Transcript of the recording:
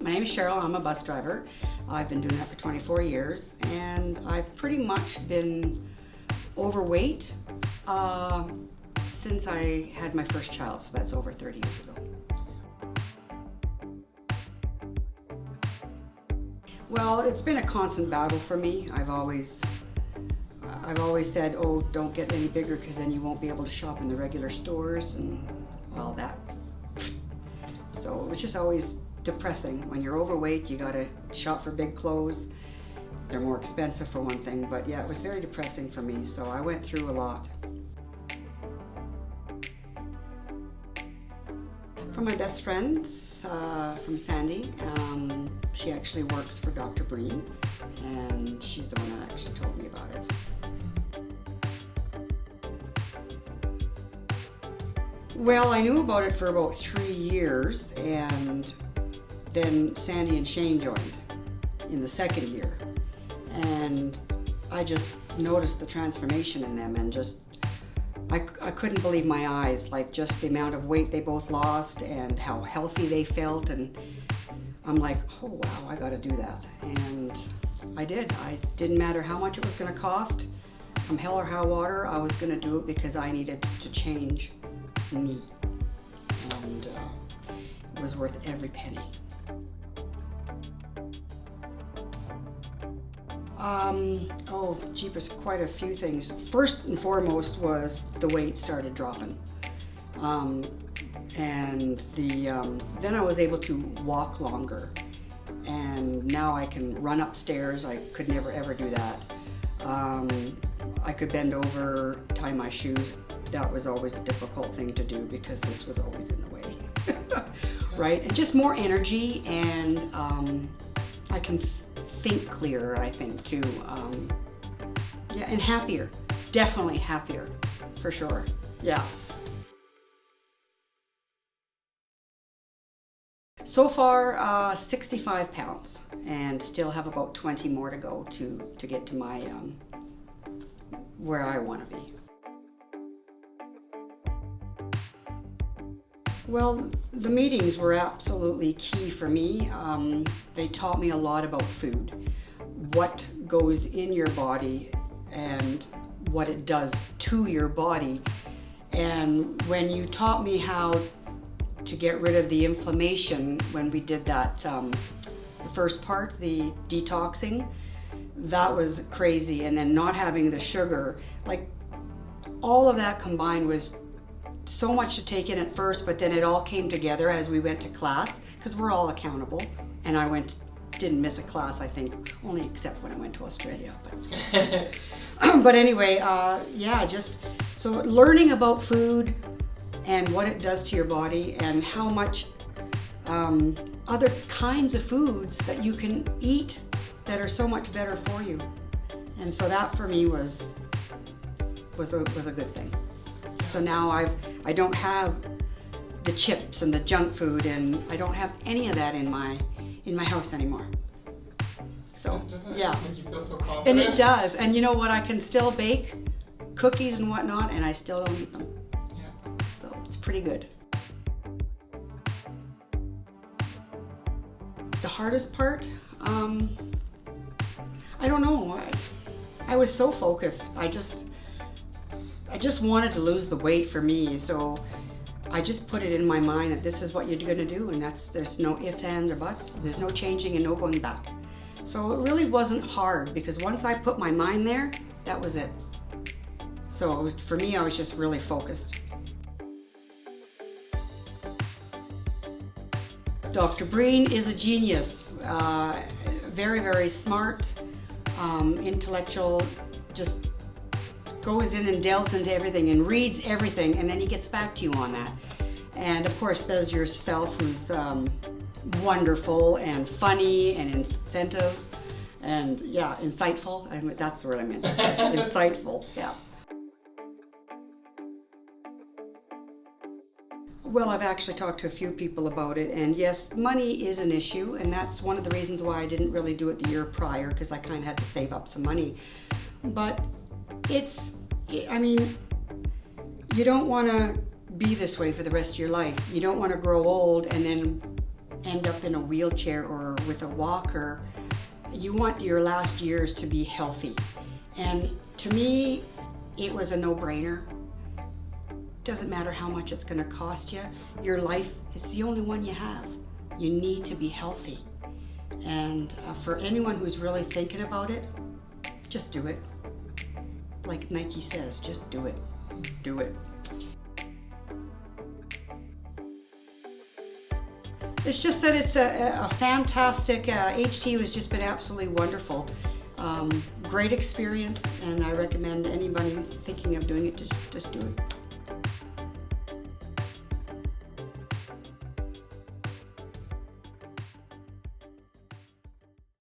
My name is Cheryl. I'm a bus driver. I've been doing that for 24 years, and I've pretty much been overweight since I had my first child, so that's over 30 years ago. Well, it's been a constant battle for me. I've always said, oh, don't get any bigger because then you won't be able to shop in the regular stores and all that. So it was just always depressing. When you're overweight, you gotta shop for big clothes. They're more expensive for one thing, but yeah, it was very depressing for me, so I went through a lot. From my best friends, from Sandy, she actually works for Dr. Breen, and she's the one that actually told me about it. Well, I knew about it for about 3 years, and then Sandy and Shane joined in the second year. And I just noticed the transformation in them, and just, I couldn't believe my eyes, like just the amount of weight they both lost and how healthy they felt. And I'm like, oh wow, I gotta do that. And I did. I didn't matter how much it was gonna cost. Come hell or high water, I was gonna do it because I needed to change me. And it was worth every penny. Oh, jeepers, quite a few things. First and foremost was the weight started dropping. And then I was able to walk longer. And now I can run upstairs. I could never ever do that. I could bend over, tie my shoes. That was always a difficult thing to do because this was always in the way. Right? And just more energy, and I can think clearer, I think, too. Yeah, and happier. Definitely happier, for sure. Yeah. So far, 65 pounds, and still have about 20 more to go to get to my where I want to be. Well, the meetings were absolutely key for me. They taught me a lot about food, what goes in your body and what it does to your body. And when you taught me how to get rid of the inflammation, when we did that, the first part, the detoxing, that was crazy. And then not having the sugar, like all of that combined was so much to take in at first, but then it all came together as we went to class, because we're all accountable. And I didn't miss a class, I think, only except when I went to Australia. But anyway, yeah, just so learning about food and what it does to your body, and how much other kinds of foods that you can eat that are so much better for you. And so that for me was a good thing. So now I don't have the chips and the junk food, and I don't have any of that in my house anymore. So Doesn't yeah, just make you feel so confident? and it does. And you know what? I can still bake cookies and whatnot, and I still don't eat them. Yeah. So it's pretty good. The hardest part, I don't know. I was so focused. I just wanted to lose the weight for me, so I just put it in my mind that this is what you're going to do, and there's no ifs, ands, or buts. There's no changing and no going back. So it really wasn't hard, because once I put my mind there, that was it. So for me, I was just really focused. Dr. Breen is a genius. Very, very smart, intellectual, just goes in and delves into everything and reads everything, and then he gets back to you on that. And of course, there's yourself, who's wonderful and funny and incentive and yeah, insightful. I mean, that's the word I meant to say. Insightful, yeah. Well, I've actually talked to a few people about it, and yes, money is an issue, and that's one of the reasons why I didn't really do it the year prior, because I kind of had to save up some money. But I mean, you don't want to be this way for the rest of your life. You don't want to grow old and then end up in a wheelchair or with a walker, you want your last years to be healthy. And to me, it was a no-brainer. Doesn't matter how much it's going to cost you. Your life is the only one you have. You need to be healthy. And for anyone who's really thinking about it, just do it. Like Nike says, just do it. Do it. It's just that it's a fantastic, HT has just been absolutely wonderful. Great experience, and I recommend anybody thinking of doing it, just do it.